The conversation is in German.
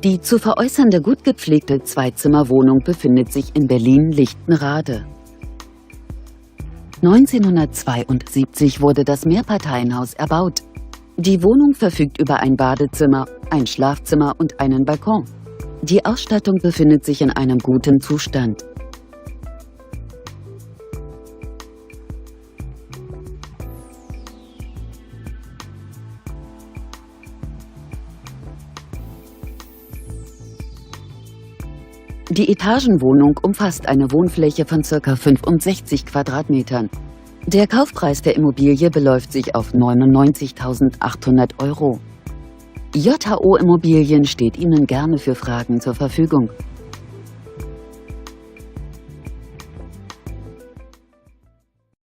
Die zu veräußernde gut gepflegte Zweizimmerwohnung befindet sich in Berlin-Lichtenrade. 1972 wurde das Mehrparteienhaus erbaut. Die Wohnung verfügt über ein Badezimmer, ein Schlafzimmer und einen Balkon. Die Ausstattung befindet sich in einem guten Zustand. Die Etagenwohnung umfasst eine Wohnfläche von ca. 65 Quadratmetern. Der Kaufpreis der Immobilie beläuft sich auf 99.800 €. JHO Immobilien steht Ihnen gerne für Fragen zur Verfügung.